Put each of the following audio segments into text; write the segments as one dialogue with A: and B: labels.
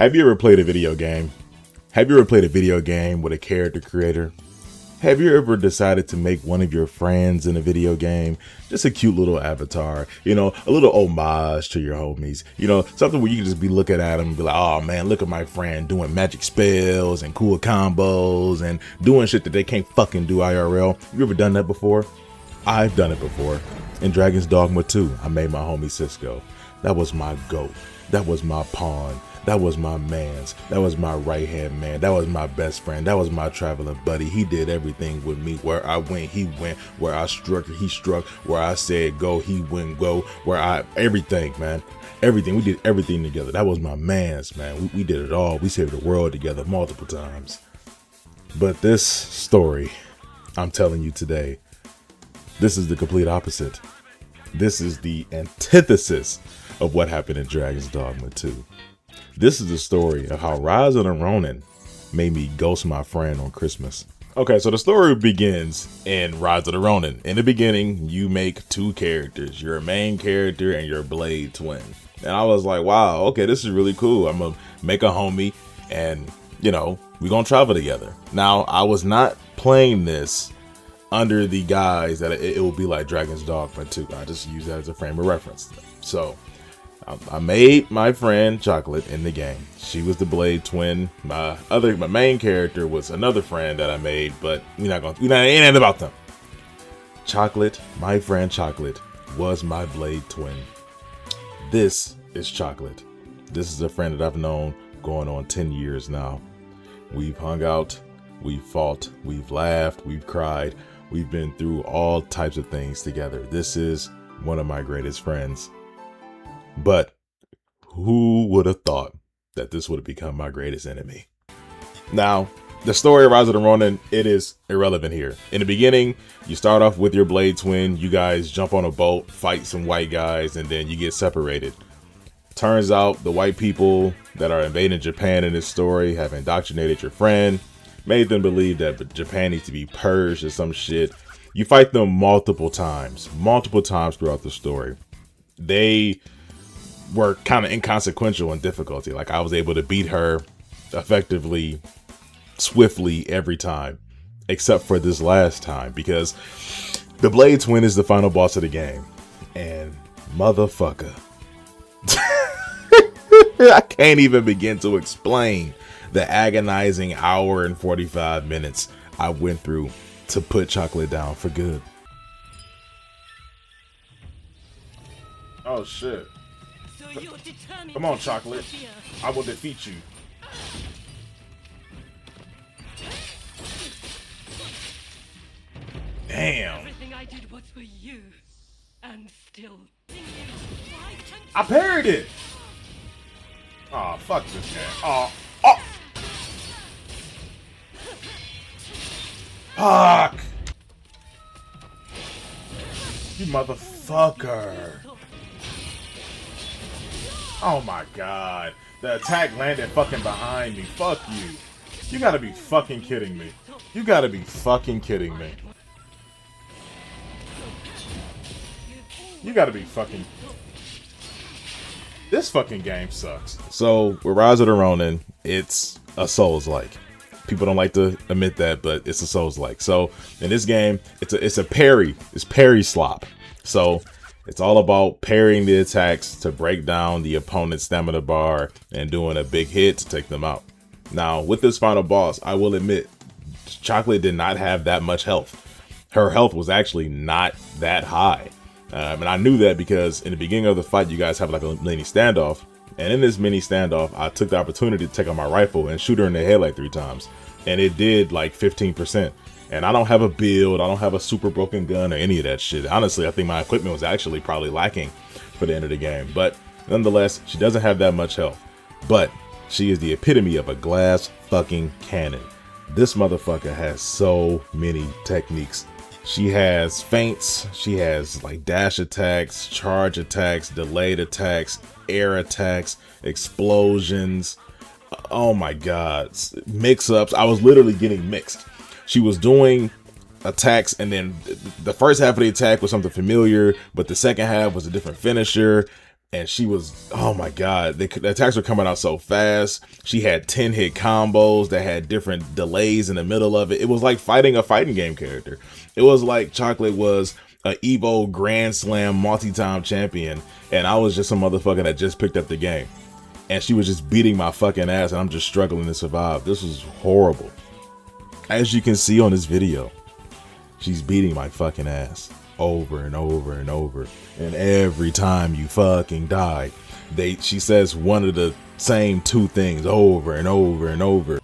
A: Have you ever played a video game? Have you ever played a video game with a character creator? Have you ever decided to make one of your friends in a video game just a cute little avatar, a little homage to your homies, something where you can just be looking at them and be like, oh man, look at my friend doing magic spells and cool combos and doing shit that they can't fucking do IRL. You ever done that before? I've done it before. In Dragon's Dogma 2, I made my homie Cisco. That was my goat. That was my pawn. That was my mans. That was my right hand man. That was my best friend. That was my traveling buddy. He did everything with me. Where I went, he went. Where I struck, he struck. Where I said go, he went go. Everything, man. Everything. We did everything together. That was my mans, man. We did it all. We saved the world together multiple times. But this story, I'm telling you today, this is the complete opposite. This is the antithesis of what happened in Dragon's Dogma 2. This is the story of how Rise of the Ronin made me ghost my friend on Christmas. Okay, so the story begins in Rise of the Ronin. In the beginning, you make two characters, your main character and your blade twin. And I was like, wow, okay, this is really cool. I'm gonna make a homie and, we're gonna travel together. Now, I was not playing this under the guise that it will be like Dragon's Dogma 2. I just use that as a frame of reference. So I made my friend Chocolate in the game. She was the blade twin. My main character was another friend that I made, but ain't about them. Chocolate, my friend Chocolate, was my blade twin. This is Chocolate. This is a friend that I've known going on 10 years now. We've hung out, we've fought, we've laughed, we've cried. We've been through all types of things together. This is one of my greatest friends. But who would have thought that this would have become my greatest enemy? Now, the story of Rise of the Ronin, it is irrelevant here. In the beginning, you start off with your blade twin. You guys jump on a boat, fight some white guys, and then you get separated. Turns out the white people that are invading Japan in this story have indoctrinated your friend, made them believe that Japan needs to be purged or some shit. You fight them multiple times throughout the story. They were kind of inconsequential in difficulty. Like, I was able to beat her effectively, swiftly every time, except for this last time, because the Blade Twin is the final boss of the game. And motherfucker, I can't even begin to explain the agonizing hour and 45 minutes I went through to put Chocolate down for good. Oh shit. Come on, Chocolate. I will defeat you. Damn. Everything I did was for you. And still. I parried it. Oh, fuck this guy. Oh. Fuck! You motherfucker. Oh my god. The attack landed fucking behind me. Fuck you. You gotta be fucking kidding me. You gotta be fucking kidding me. You gotta be fucking... This fucking game sucks. So, with Rise of the Ronin, it's a Souls-like. People don't like to admit that, but it's a Souls-like. So in this game, it's a parry. It's parry slop. So it's all about parrying the attacks to break down the opponent's stamina bar and doing a big hit to take them out. Now with this final boss, I will admit, Chocolate did not have that much health. Her health was actually not that high. And I knew that because in the beginning of the fight, you guys have like a mini standoff. And in this mini standoff, I took the opportunity to take out my rifle and shoot her in the head like 3 times. And it did like 15%. And I don't have a build. I don't have a super broken gun or any of that shit. Honestly, I think my equipment was actually probably lacking for the end of the game. But nonetheless, she doesn't have that much health. But she is the epitome of a glass fucking cannon. This motherfucker has so many techniques. She has feints. She has like dash attacks, charge attacks, delayed attacks, air attacks, explosions. Oh my god, mix-ups. I was literally getting mixed. She was doing attacks, and then the first half of the attack was something familiar, but the second half was a different finisher. And she was, oh my God, the attacks were coming out so fast. She had 10 hit combos that had different delays in the middle of it. It was like fighting a fighting game character. It was like Chocolate was a Evo Grand Slam multi-time champion, and I was just some motherfucker that just picked up the game. And she was just beating my fucking ass, and I'm just struggling to survive. This was horrible. As you can see on this video, she's beating my fucking ass over and over and over. And every time you fucking die, she says one of the same two things over and over and over.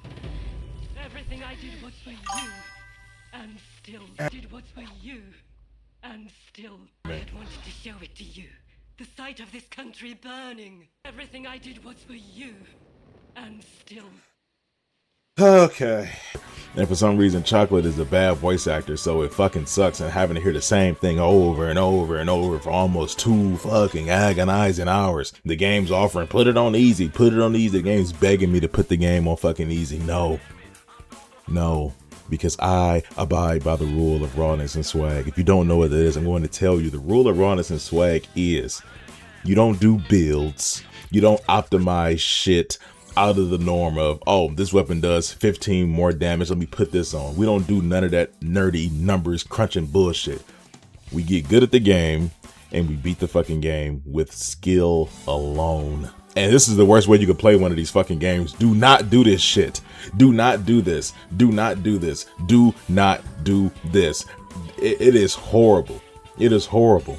B: Everything I did was for you, and still did was for you, and still I had wanted to show it to you. The sight of this country burning. Everything I did was for you, and still.
A: Okay. And for some reason, Chocolate is a bad voice actor, so it fucking sucks, and having to hear the same thing over and over and over for almost 2 fucking agonizing hours. The game's offering, put it on easy, put it on easy. The game's begging me to put the game on fucking easy. No. No. Because I abide by the rule of rawness and swag. If you don't know what it is, I'm going to tell you. The rule of rawness and swag is you don't do builds. You don't optimize shit out of the norm of, oh, this weapon does 15 more damage, let me put this on. We don't do none of that nerdy numbers crunching bullshit. We get good at the game and we beat the fucking game with skill alone. And this is the worst way you could play one of these fucking games. Do not do this shit. Do not do this. Do not do this. Do not do this. It is horrible. It is horrible.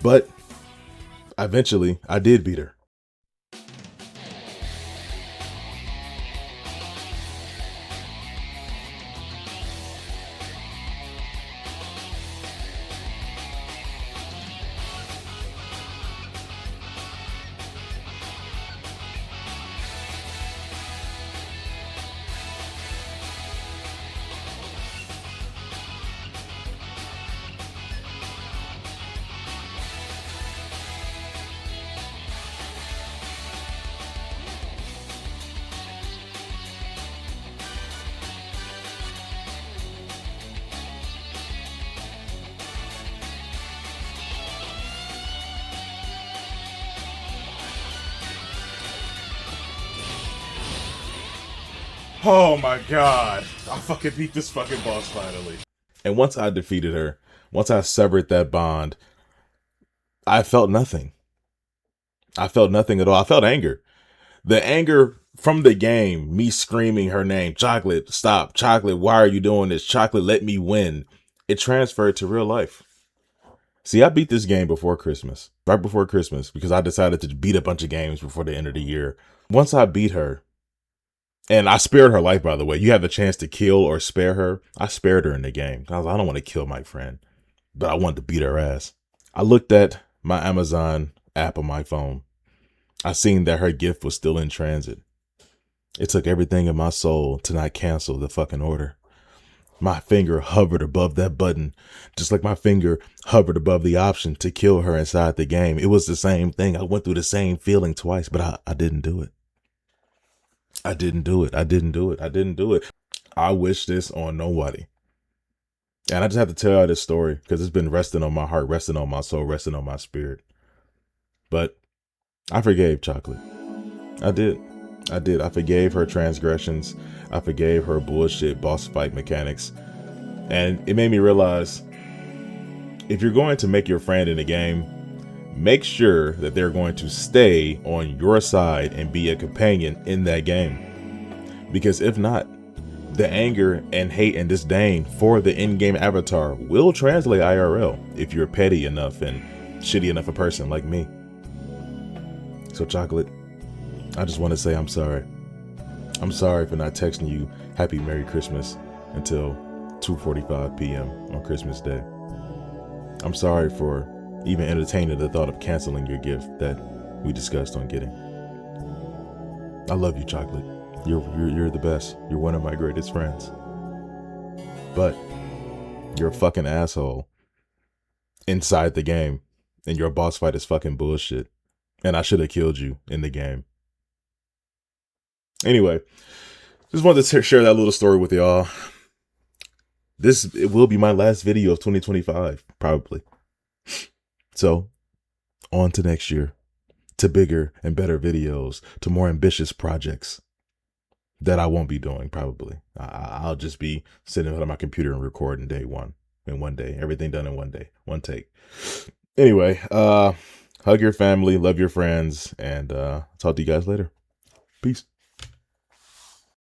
A: But eventually I did beat her. Oh my God. I fucking beat this fucking boss finally. And once I defeated her, once I severed that bond, I felt nothing. I felt nothing at all. I felt anger. The anger from the game, me screaming her name, Chocolate, stop. Chocolate, why are you doing this? Chocolate, let me win. It transferred to real life. See, I beat this game before Christmas, right before Christmas, because I decided to beat a bunch of games before the end of the year. Once I beat her, and I spared her life, by the way. You have the chance to kill or spare her. I spared her in the game. I don't want to kill my friend, but I wanted to beat her ass. I looked at my Amazon app on my phone. I seen that her gift was still in transit. It took everything in my soul to not cancel the fucking order. My finger hovered above that button, just like my finger hovered above the option to kill her inside the game. It was the same thing. I went through the same feeling twice, but I didn't do it. I didn't do it. I didn't do it. I didn't do it. I wish this on nobody. And I just have to tell you this story because it's been resting on my heart, resting on my soul, resting on my spirit. But I forgave Chocolate. I did. I did. I forgave her transgressions. I forgave her bullshit boss fight mechanics. And it made me realize if you're going to make your friend in a game, make sure that they're going to stay on your side and be a companion in that game. Because if not, the anger and hate and disdain for the in-game avatar will translate IRL if you're petty enough and shitty enough a person like me. So Chocolate, I just want to say I'm sorry. I'm sorry for not texting you Happy Merry Christmas until 2:45 p.m. on Christmas Day. I'm sorry for even entertaining the thought of canceling your gift that we discussed on getting. I love you, Chocolate. You're the best. You're one of my greatest friends. But you're a fucking asshole inside the game, and your boss fight is fucking bullshit. And I should have killed you in the game. Anyway, just wanted to share that little story with y'all. It will be my last video of 2025, probably. So, on to next year. to bigger and better videos, to more ambitious projects that I won't be doing probably. I'll just be sitting in front of my computer and recording day one in one day, everything done in one day, one take. Anyway, hug your family, love your friends, and talk to you guys later. Peace.